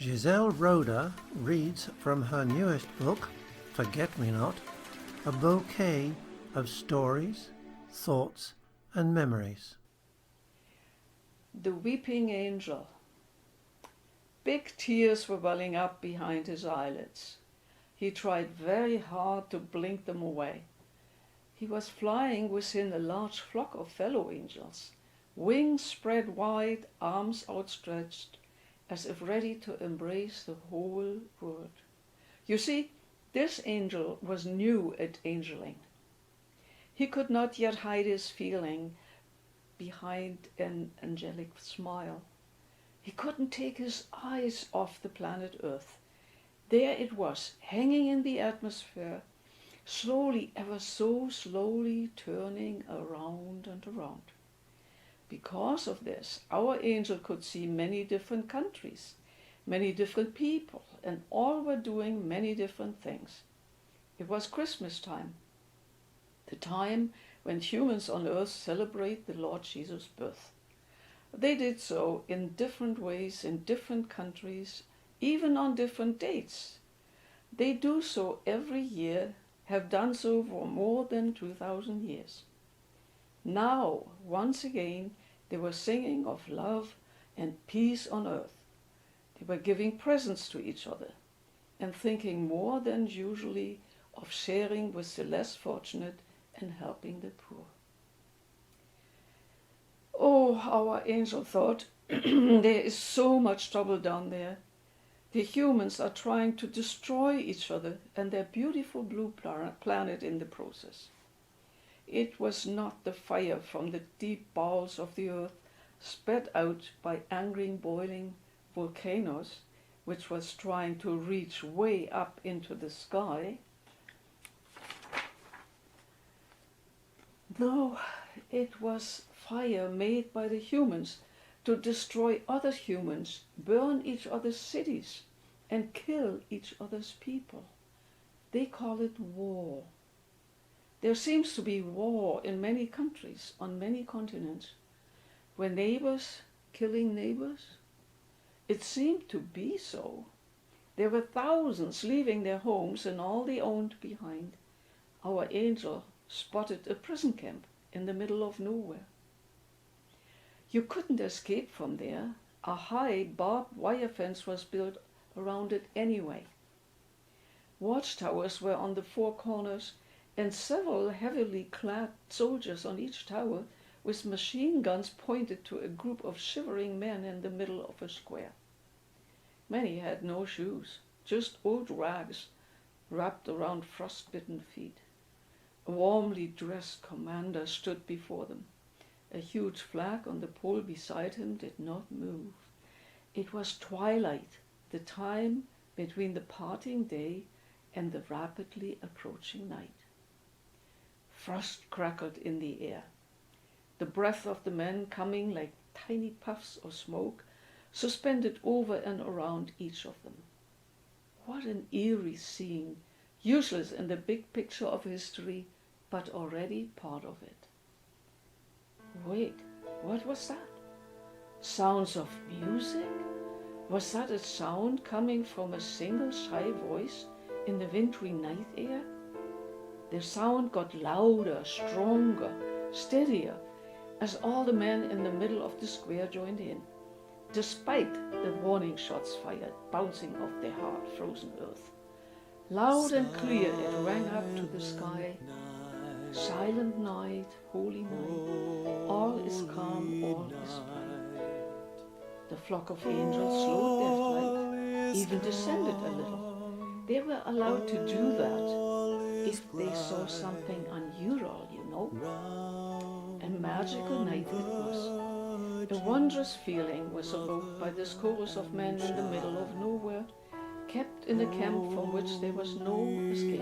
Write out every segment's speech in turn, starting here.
Giselle Roeder reads from her newest book, Forget-Me-Not, a bouquet of stories, thoughts and memories. The Weeping Angel. Big tears were welling up behind his eyelids. He tried very hard to blink them away. He was flying within a large flock of fellow angels, wings spread wide, arms outstretched, as if ready to embrace the whole world. You see, this angel was new at angeling. He could not yet hide his feeling behind an angelic smile. He couldn't take his eyes off the planet Earth. There it was, hanging in the atmosphere, slowly, ever so slowly turning around and around. Because of this, our angel could see many different countries, many different people, and all were doing many different things. It was Christmas time, the time when humans on earth celebrate the Lord Jesus' birth. They did so in different ways in different countries, even on different dates. They do so every year, have done so for more than 2,000 years. Now, once again, they were singing of love and peace on earth. They were giving presents to each other and thinking more than usually of sharing with the less fortunate and helping the poor. Oh, our angel thought, there is so much trouble down there. The humans are trying to destroy each other and their beautiful blue planet in the process. It was not the fire from the deep bowels of the earth, spat out by angry boiling volcanoes, which was trying to reach way up into the sky. No, it was fire made by the humans to destroy other humans, burn each other's cities, and kill each other's people. They call it war. There seems to be war in many countries, on many continents. Were neighbors killing neighbors? It seemed to be so. There were thousands leaving their homes and all they owned behind. Our angel spotted a prison camp in the middle of nowhere. You couldn't escape from there. A high barbed wire fence was built around it anyway. Watchtowers were on the four corners, and several heavily clad soldiers on each tower with machine guns pointed to a group of shivering men in the middle of a square. Many had no shoes, just old rags wrapped around frostbitten feet. A warmly dressed commander stood before them. A huge flag on the pole beside him did not move. It was twilight, the time between the parting day and the rapidly approaching night. Frost crackled in the air. The breath of the men coming like tiny puffs of smoke, suspended over and around each of them. What an eerie scene, useless in the big picture of history, but already part of it. Wait, what was that? Sounds of music? Was that a sound coming from a single shy voice in the wintry night air? The sound got louder, stronger, steadier, as all the men in the middle of the square joined in, despite the warning shots fired, bouncing off the hard, frozen earth. Loud and clear it rang up to the sky. Silent night, holy night, all is calm, all is bright. The flock of angels slowed their flight, even descended a little. They were allowed to do that if they saw something unusual, you know. A magical night it was. A wondrous feeling was evoked by this chorus of men in the middle of nowhere, kept in a camp from which there was no escape,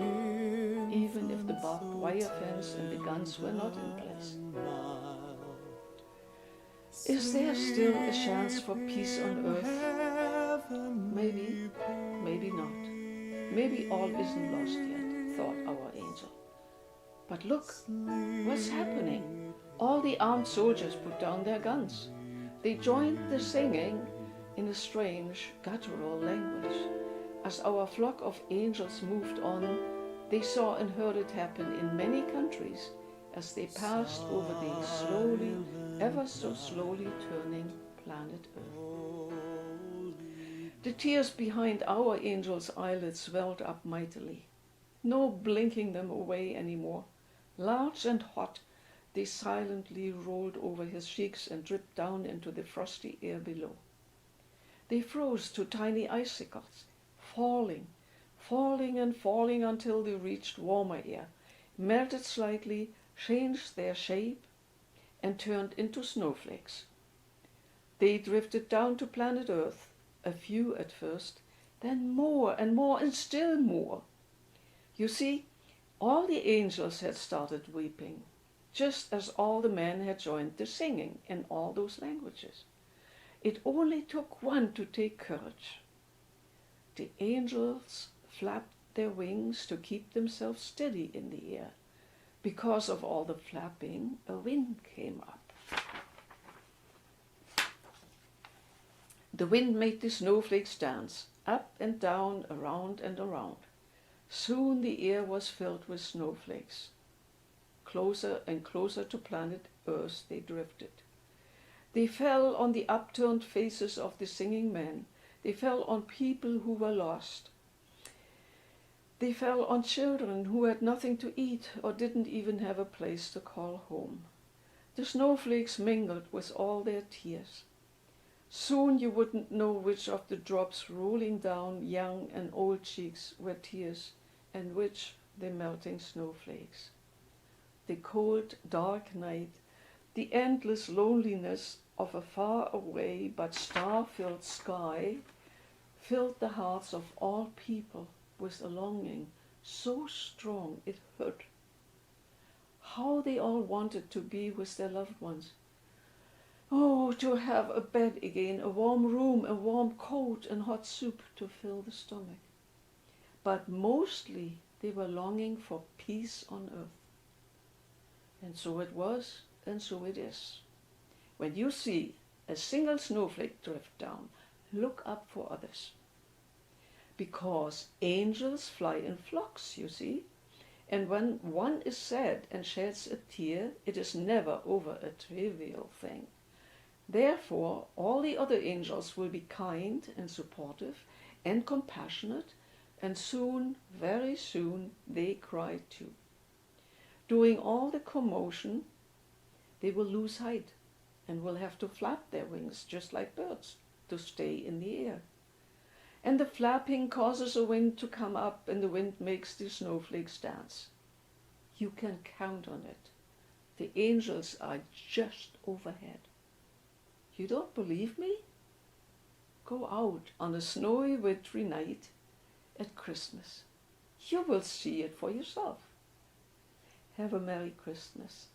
even if the barbed wire fence and the guns were not in place. Is there still a chance for peace on earth? Maybe, maybe not. Maybe all isn't lost yet, thought our angel. But look, what's happening? All the armed soldiers put down their guns. They joined the singing in a strange guttural language. As our flock of angels moved on, they saw and heard it happen in many countries as they passed over the slowly, ever so slowly turning planet Earth. The tears behind our angel's eyelids welled up mightily. No blinking them away anymore. Large and hot, they silently rolled over his cheeks and dripped down into the frosty air below. They froze to tiny icicles, falling, falling and falling until they reached warmer air, melted slightly, changed their shape, and turned into snowflakes. They drifted down to planet Earth, a few at first, then more and more and still more. You see, all the angels had started weeping, just as all the men had joined the singing in all those languages. It only took one to take courage. The angels flapped their wings to keep themselves steady in the air. Because of all the flapping, a wind came up. The wind made the snowflakes dance, up and down, around and around. Soon the air was filled with snowflakes. Closer and closer to planet Earth they drifted. They fell on the upturned faces of the singing men. They fell on people who were lost. They fell on children who had nothing to eat or didn't even have a place to call home. The snowflakes mingled with all their tears. Soon you wouldn't know which of the drops rolling down young and old cheeks were tears and which the melting snowflakes. The cold, dark night, the endless loneliness of a far-away but star-filled sky filled the hearts of all people with a longing so strong it hurt. How they all wanted to be with their loved ones. Oh, to have a bed again, a warm room, a warm coat, and hot soup to fill the stomach. But mostly they were longing for peace on earth. And so it was, and so it is. When you see a single snowflake drift down, look up for others. Because angels fly in flocks, you see. And when one is sad and sheds a tear, it is never over a trivial thing. Therefore, all the other angels will be kind and supportive and compassionate, and soon, very soon, they cry too. During all the commotion, they will lose height and will have to flap their wings just like birds to stay in the air. And the flapping causes a wind to come up, and the wind makes the snowflakes dance. You can count on it. The angels are just overhead. You don't believe me? Go out on a snowy wintry night at Christmas. You will see it for yourself. Have a Merry Christmas.